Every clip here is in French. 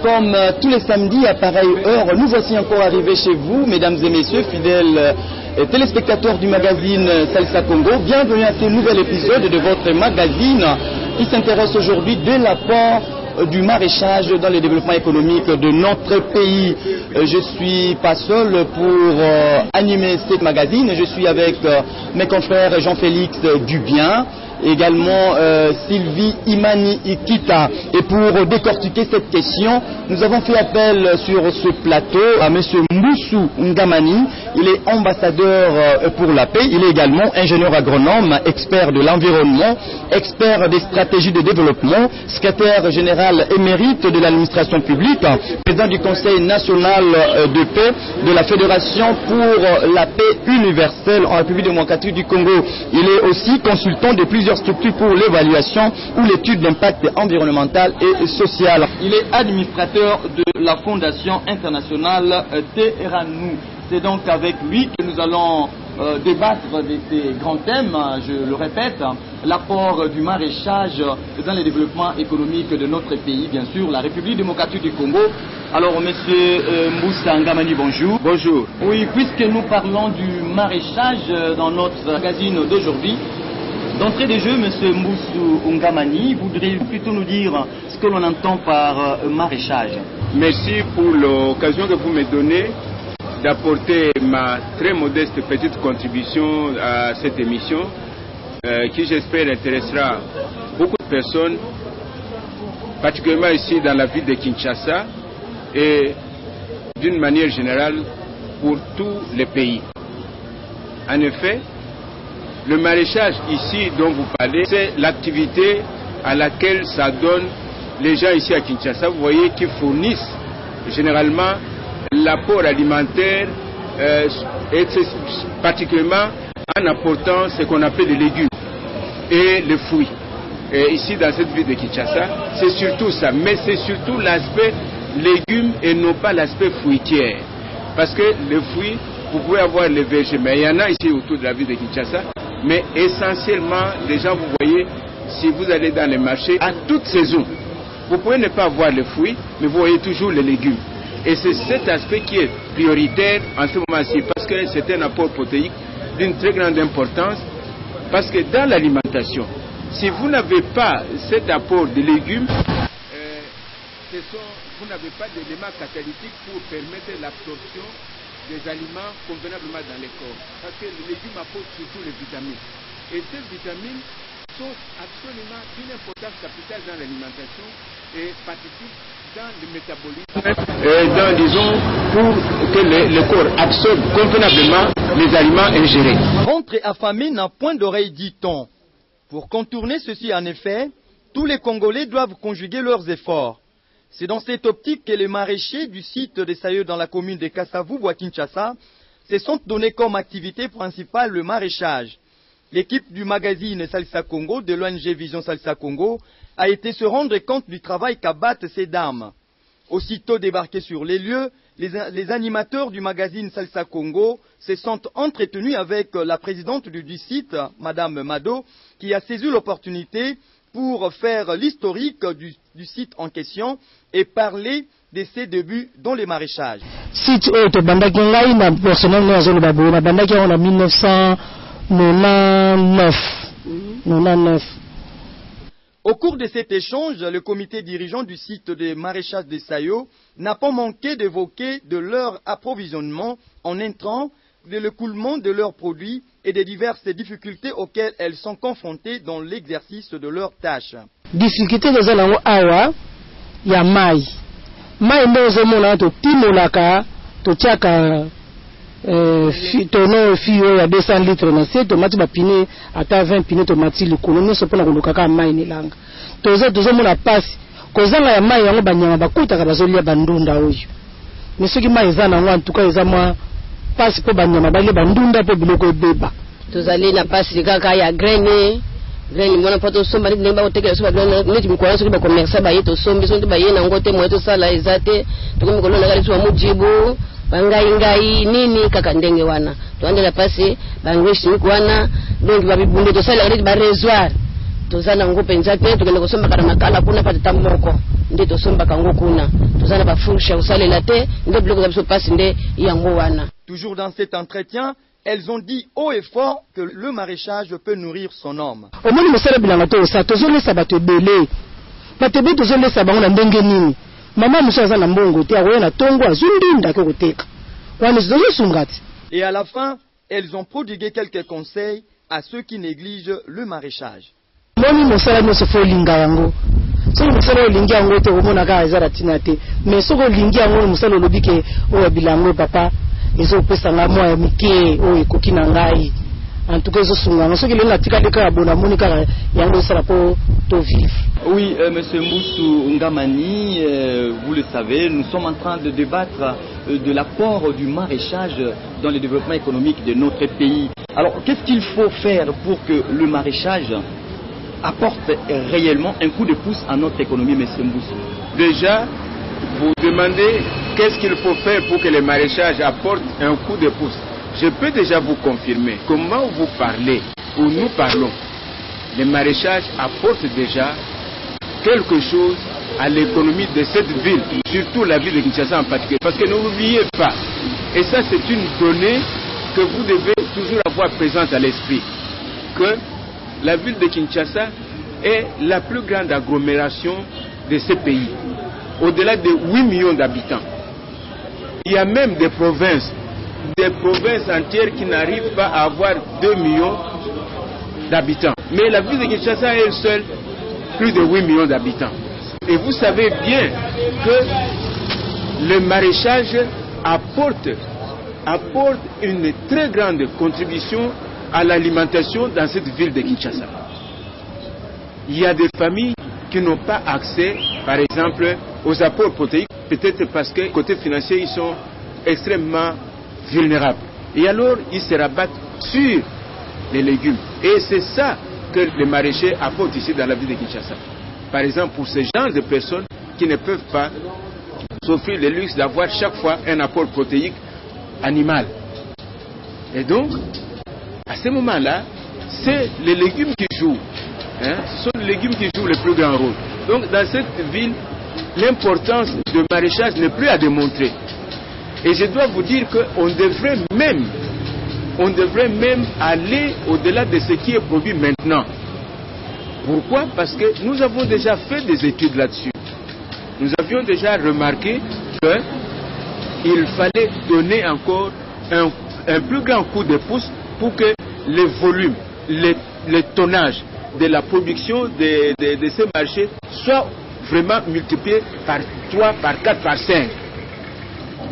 comme tous les samedis à pareille heure, nous voici encore arrivés chez vous, mesdames et messieurs, fidèles téléspectateurs du magazine Salsa Congo. Bienvenue à ce nouvel épisode de votre magazine qui s'intéresse aujourd'hui de l'apport du maraîchage dans le développement économique de notre pays. Je suis pas seul pour animer ce magazine, je suis avec mes confrères Jean-Félix Dubien, également Sylvie Imani Ikita. Et pour décortiquer cette question, nous avons fait appel sur ce plateau à M. Mboussou Ngamani. Il est ambassadeur pour la paix, il est également ingénieur agronome, expert de l'environnement, expert des stratégies de développement, secrétaire général émérite de l'administration publique, président du Conseil national de paix de la Fédération pour la paix universelle en République démocratique du Congo. Il est aussi consultant de plusieurs structures pour l'évaluation ou l'étude d'impact environnemental et social. Il est administrateur de la Fondation internationale Terranou. C'est donc avec lui que nous allons débattre de ces grands thèmes, je le répète, l'apport du maraîchage dans le développement économique de notre pays, bien sûr, la République démocratique du Congo. Alors, monsieur Mboussa Ngamani, bonjour. Bonjour. Oui, puisque nous parlons du maraîchage dans notre magazine d'aujourd'hui, d'entrée de jeu, M. Mboussou Ngamani, voudriez plutôt nous dire ce que l'on entend par maraîchage? Merci pour l'occasion que vous me donnez d'apporter ma très modeste petite contribution à cette émission qui, j'espère, intéressera beaucoup de personnes, particulièrement ici dans la ville de Kinshasa et d'une manière générale pour tous les pays. En effet, le maraîchage ici dont vous parlez, c'est l'activité à laquelle ça donne les gens ici à Kinshasa, vous voyez, qui fournissent généralement l'apport alimentaire, et particulièrement en apportant ce qu'on appelle les légumes et les fruits. Et ici dans cette ville de Kinshasa, c'est surtout ça, mais c'est surtout l'aspect légumes et non pas l'aspect fruitier. Parce que les fruits, vous pouvez avoir les vergers, mais il y en a ici autour de la ville de Kinshasa. Mais essentiellement, les gens, vous voyez, si vous allez dans les marchés, à toute saison, vous pouvez ne pas voir les fruits, mais vous voyez toujours les légumes. Et c'est cet aspect qui est prioritaire en ce moment-ci, parce que c'est un apport protéique d'une très grande importance, parce que dans l'alimentation, si vous n'avez pas cet apport de légumes, vous n'avez pas d'éléments catalytiques pour permettre l'absorption des aliments convenablement dans les corps. Parce que les légumes apportent surtout les vitamines. Et ces vitamines sont absolument d'une importance capitale dans l'alimentation et participent dans le métabolisme, disons, pour que le corps absorbe convenablement les aliments ingérés. Ventre affamé n'a point d'oreille, dit-on. Pour contourner ceci, en effet, tous les Congolais doivent conjuguer leurs efforts. C'est dans cette optique que les maraîchers du site de Sayo dans la commune de Kasavubu à Kinshasa se sont donnés comme activité principale le maraîchage. L'équipe du magazine Salsa Congo de l'ONG Vision Salsa Congo a été se rendre compte du travail qu'abattent ces dames. Aussitôt débarqués sur les lieux, les animateurs du magazine Salsa Congo se sont entretenus avec la présidente du site, Madame Mado, qui a saisi l'opportunité pour faire l'historique du site en question et parler de ses débuts dans les maraîchages. Site autre, bandaki ngai na personnel na zone babo na bandaki en 1999. Au cours de cet échange, le comité dirigeant du site de maraîchage de Sayo n'a pas manqué d'évoquer de leur approvisionnement en intrants, de l'écoulement de leurs produits et des diverses difficultés auxquelles elles sont confrontées dans l'exercice de leurs tâches. Difficulté de zalango awa ya mai. Mai ndozo mona to timolaka to tiaka tono fio ya 200 litres na se tomati ba pine ata 20 pine tomati likolo nyoso pona kolukaka mai nilanga. Tozo mona pasi kozanga ya mai yango banyama bakutaka bazolia bandunda oyo. Misoki mai zana ngo antuka ezamwa pasi po banyama balie bandunda po biloko ebeba. Tozali na pasi kaka ya graine mona poto somba ni nemba otekela soba graine neti mikwana soki ba commerce ba yeto sombi sonto ba yena ngote moto sala ezate tokomi kolona kali twa mujibu bangai nini kaka ndenge wana to andela pasi bangweshi mikwana donc ba bibunde to sala ngeti ba reservoir tozana ngo penza te tokende kosomba kana makala kuna pata tamboko nde tosombaka ngo kuna tozana ba fourche usalela te nde biloko za biso pasi nde yango wana. Toujours dans cet entretien, elles ont dit haut et fort que le maraîchage peut nourrir son homme. Omoni mosala bilanga to sa tozolesa bato ebele. Bato ebele tozolesa bango na ndenge nini? Mama muso aza na mbongo te akoya na tongo azundinda ke koteka. Wana zozosungati. Et à la fin, elles ont prodigué quelques conseils à ceux qui négligent le maraîchage. Moni mosala nyonso fo linga yango. So mosala lingi yango te omona ka ezara tina te. Mais soko lingi yango mosala lobike o bilango papa ezo pesa nga mwa ya mike o ekoki na ngai. En tout cas ezo sunga ngo soki lenga tika deka bona moni ka yango sala po to vivre. Oui, monsieur Moussou Ngamani, vous le savez, nous sommes en train de débattre de l'apport du maraîchage dans le développement économique de notre pays. Alors, qu'est-ce qu'il faut faire pour que le maraîchage apporte réellement un coup de pouce à notre économie, monsieur Moussou? Déjà, vous demandez qu'est-ce qu'il faut faire pour que le maraîchage apporte un coup de pouce. Je peux déjà vous confirmer comment vous parlez ou nous parlons. Le maraîchage apporte déjà quelque chose à l'économie de cette ville, surtout la ville de Kinshasa en particulier. Parce que n'oubliez pas, et ça c'est une donnée que vous devez toujours avoir présente à l'esprit, que la ville de Kinshasa est la plus grande agglomération de ce pays, au-delà de 8 millions d'habitants. Il y a même des provinces entières qui n'arrivent pas à avoir 2 millions d'habitants. Mais la ville de Kinshasa est elle seule plus de 8 millions d'habitants. Et vous savez bien que le maraîchage apporte une très grande contribution à l'alimentation dans cette ville de Kinshasa. Il y a des familles qui n'ont pas accès, par exemple, aux apports protéiques, peut-être parce que côté financier, ils sont extrêmement vulnérables. Et alors, ils se rabattent sur les légumes. Et c'est ça que les maraîchers apportent ici dans la ville de Kinshasa. Par exemple, pour ces gens de personnes qui ne peuvent pas s'offrir le luxe d'avoir chaque fois un apport protéique animal. Et donc, à ce moment-là, c'est les légumes qui jouent. Ce sont les légumes qui jouent le plus grand rôle. Donc, dans cette ville, l'importance du maraîchage n'est plus à démontrer. Et je dois vous dire qu'on devrait même aller au-delà de ce qui est produit maintenant. Pourquoi? Parce que nous avons déjà fait des études là-dessus. Nous avions déjà remarqué qu'il fallait donner encore un plus grand coup de pouce pour que les volumes, les tonnages de la production de ces marchés soient vraiment multipliés par 3, par 4, par 5.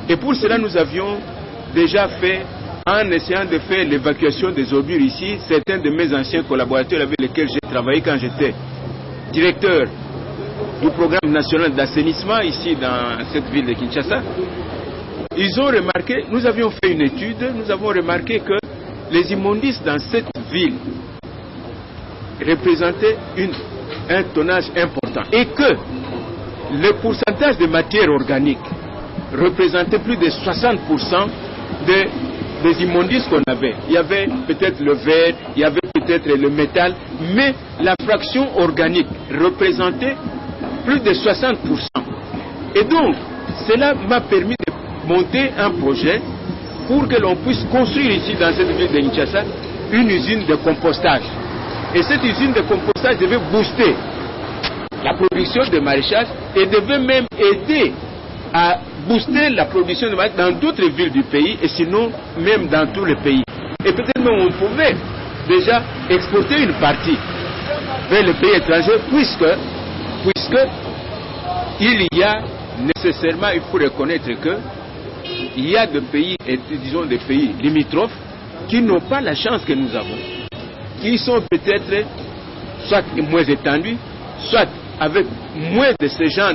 Et pour cela, nous avions déjà fait, en essayant de faire l'évacuation des ordures ici, certains de mes anciens collaborateurs avec lesquels j'ai travaillé quand j'étais directeur du programme national d'assainissement ici dans cette ville de Kinshasa, ils ont remarqué, nous avions fait une étude, nous avons remarqué que les immondices dans cette ville représentaient un tonnage important et que le pourcentage de matière organique représentait plus de 60% des immondices qu'on avait. Il y avait peut-être le verre, il y avait peut-être le métal, mais la fraction organique représentait plus de 60%. Et donc, cela m'a permis de monter un projet pour que l'on puisse construire ici dans cette ville de Kinshasa une usine de compostage. Et cette usine de compostage devait booster la production de maraîchage et devait même aider à booster la production de maraîchage dans d'autres villes du pays et sinon même dans tout le pays. Et peut-être même on pouvait déjà exporter une partie vers les pays étrangers puisque il y a nécessairement, il faut reconnaître que il y a des pays, disons des pays limitrophes qui n'ont pas la chance que nous avons, qui sont peut-être soit moins étendus, soit avec moins de ce genre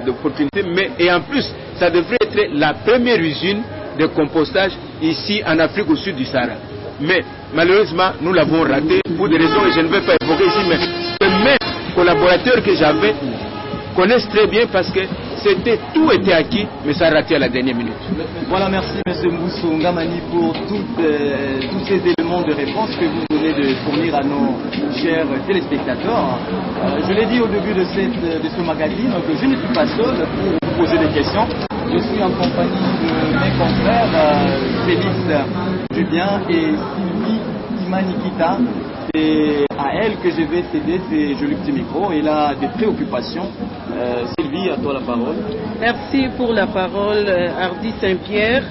d'opportunités, mais et en plus, ça devrait être la première usine de compostage ici en Afrique au sud du Sahara. Mais malheureusement, nous l'avons raté pour des raisons que je ne vais pas évoquer ici, mais les mêmes collaborateurs que j'avais connaissent très bien parce que tout était acquis, mais ça a raté à la dernière minute. Voilà, merci M. Mboussou Ngamani pour tous ces éléments de réponse que vous venez de fournir à nos chers téléspectateurs. Je l'ai dit au début de ce magazine que je ne suis pas seul pour vous poser des questions. Je suis en compagnie de mes confrères Félix Dubien et Sylvie Imanikita. C'est à elle que je vais céder ces jolis petits micros. Elle a des préoccupations. Sylvie, à toi la parole. Merci pour la parole, Hardy Saint-Pierre.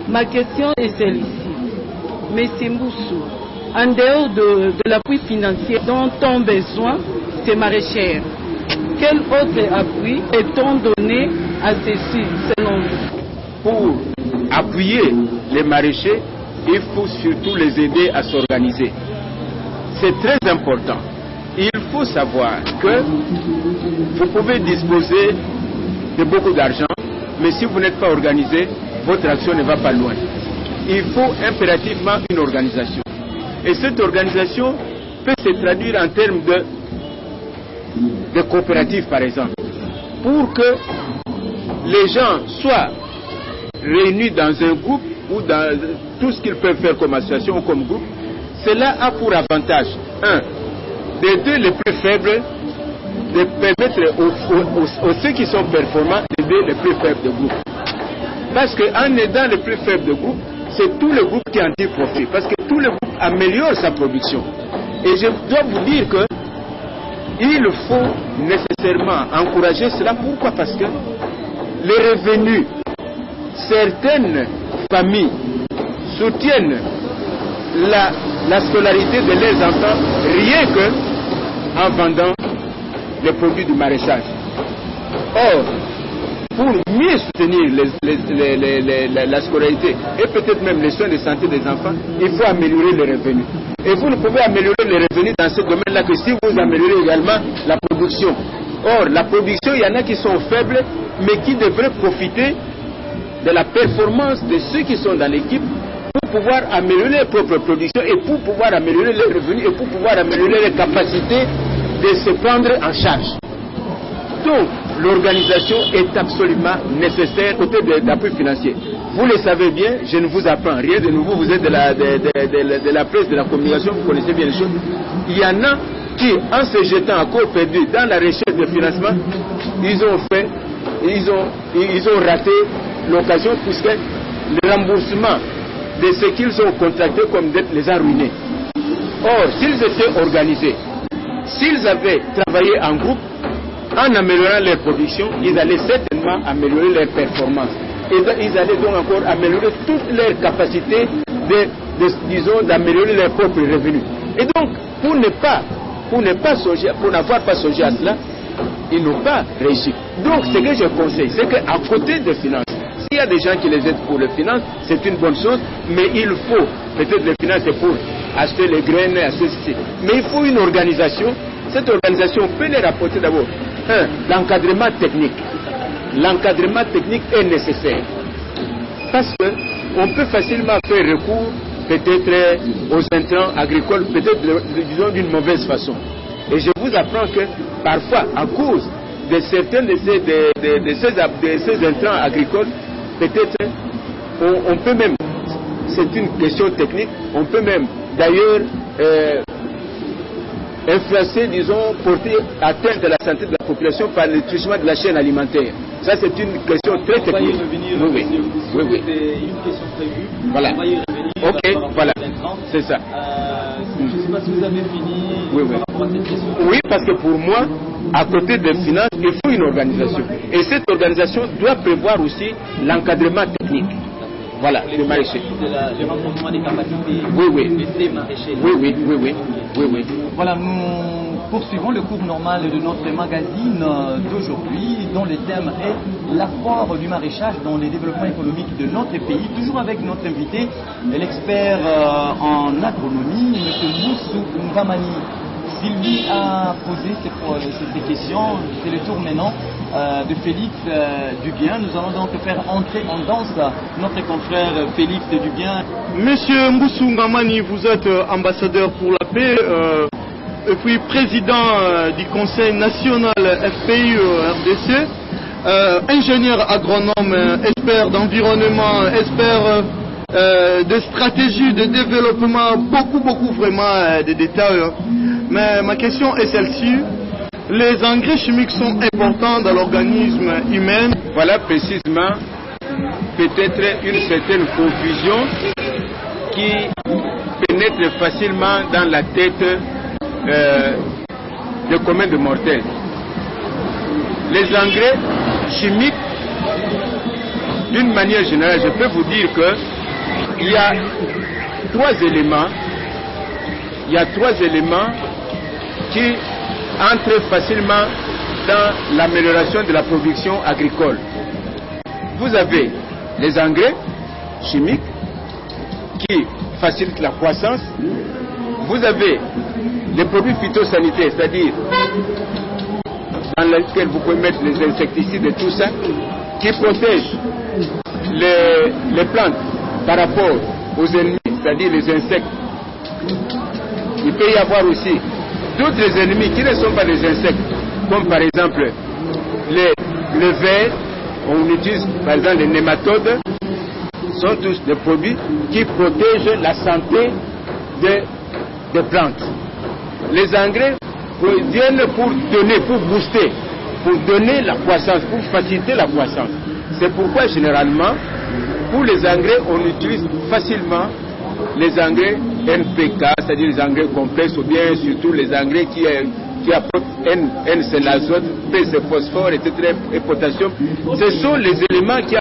Ma question est celle-ci. Monsieur Mboussou, en dehors de l'appui financier dont ont besoin ces maraîchères, quel autre appui est-on donné à ceux-ci selon vous? Pour appuyer les maraîchers, il faut surtout les aider à s'organiser. C'est très important. Il faut savoir que vous pouvez disposer de beaucoup d'argent, mais si vous n'êtes pas organisé, votre action ne va pas loin. Il faut impérativement une organisation. Et cette organisation peut se traduire en termes de coopératives, par exemple, pour que les gens soient réunis dans un groupe ou dans tout ce qu'ils peuvent faire comme association ou comme groupe. Cela a pour avantage, d'aider les plus faibles, de permettre aux ceux qui sont performants d'aider les plus faibles de groupe. Parce qu'en aidant les plus faibles de groupe, c'est tout le groupe qui en tire profit. Parce que tout le groupe améliore sa production. Et je dois vous dire que il faut nécessairement encourager cela. Pourquoi? Parce que les revenus, certaines familles soutiennent la scolarité de leurs enfants rien que en vendant les produits du maraîchage. Or, pour mieux soutenir la scolarité et peut-être même les soins de santé des enfants, il faut améliorer les revenus. Et vous ne pouvez améliorer les revenus dans ce domaine-là que si vous améliorez également la production. Or, la production, il y en a qui sont faibles, mais qui devraient profiter de la performance de ceux qui sont dans l'équipe pour pouvoir améliorer leur propre production et pour pouvoir améliorer leurs revenus et pour pouvoir améliorer les capacités de se prendre en charge. Donc, l'organisation est absolument nécessaire côté d'appui financier. Vous le savez bien, je ne vous apprends rien de nouveau, vous êtes de la presse, de la communication, vous connaissez bien les choses. Il y en a qui, en se jetant à corps perdu dans la recherche de financement, ils ont raté l'occasion puisque le remboursement de ce qu'ils ont contracté comme dette les a ruinés. Or, s'ils étaient organisés, s'ils avaient travaillé en groupe, en améliorant leur production, ils allaient certainement améliorer leur performance. Et ils allaient donc encore améliorer toutes leurs capacités disons, d'améliorer leurs propres revenus. Et donc, pour n'avoir pas songé à cela, ils n'ont pas réussi. Donc, ce que je conseille, c'est qu'à côté des finances, s'il y a des gens qui les aident pour les finances, c'est une bonne chose, mais il faut, peut-être les finances c'est pour acheter les graines, acheter ceci. Mais il faut une organisation. Cette organisation peut les rapporter d'abord. L'encadrement technique. L'encadrement technique est nécessaire. Parce qu'on peut facilement faire recours peut-être aux intrants agricoles, peut-être disons d'une mauvaise façon. Et je vous apprends que parfois, à cause de certains de ces intrants agricoles, peut-être on peut même, c'est une question technique, on peut même d'ailleurs influencer, disons, porter atteinte à la santé de la population par le truchement de la chaîne alimentaire. Ça, c'est une question très technique. Oui. C'est une question prévue. Voilà. On va y revenir. Ok, voilà. C'est ça. Je ne sais pas si vous avez fini par rapport à cette question. Oui, parce que pour moi, à côté des finances, il faut une organisation. Et cette organisation doit prévoir aussi l'encadrement technique. Voilà, les maraîchers. Le renforcement des capacités des maraîchers. Oui. Voilà, nous poursuivons le cours normal de notre magazine d'aujourd'hui, dont le thème est l'apport du maraîchage dans le développement économique de notre pays. Toujours avec notre invité, l'expert en agronomie, M. Mboussou Ngamani. Sylvie a posé ces questions. C'est le tour maintenant de Félix Dubien. Nous allons donc faire entrer en danse notre confrère Félix Dubien. Monsieur Mboussou Ngamani, vous êtes ambassadeur pour la paix et puis président du Conseil national FPI RDC. ingénieur agronome, expert d'environnement, expert de stratégie, de développement, beaucoup vraiment de détails. Mais ma question est celle-ci. Les engrais chimiques sont importants dans l'organisme humain. Voilà précisément peut-être une certaine confusion qui pénètre facilement dans la tête de commun de mortels. Les engrais chimiques, d'une manière générale, je peux vous dire qu'il y a trois éléments qui entrent facilement dans l'amélioration de la production agricole. Vous avez les engrais chimiques qui facilitent la croissance. Vous avez les produits phytosanitaires, c'est-à-dire dans lesquels vous pouvez mettre les insecticides et tout ça, qui protègent les plantes par rapport aux ennemis, c'est-à-dire les insectes. Il peut y avoir aussi d'autres ennemis qui ne sont pas des insectes, comme par exemple le ver. On utilise par exemple les nématodes, sont tous des produits qui protègent la santé des plantes. Les engrais viennent pour donner, pour booster, pour donner la croissance, pour faciliter la croissance. C'est pourquoi généralement, pour les engrais, on utilise facilement les engrais NPK, c'est-à-dire les engrais complexes, ou bien surtout les engrais qui apportent N c'est l'azote, P c'est phosphore, etc. et potassium. Ce sont les éléments qui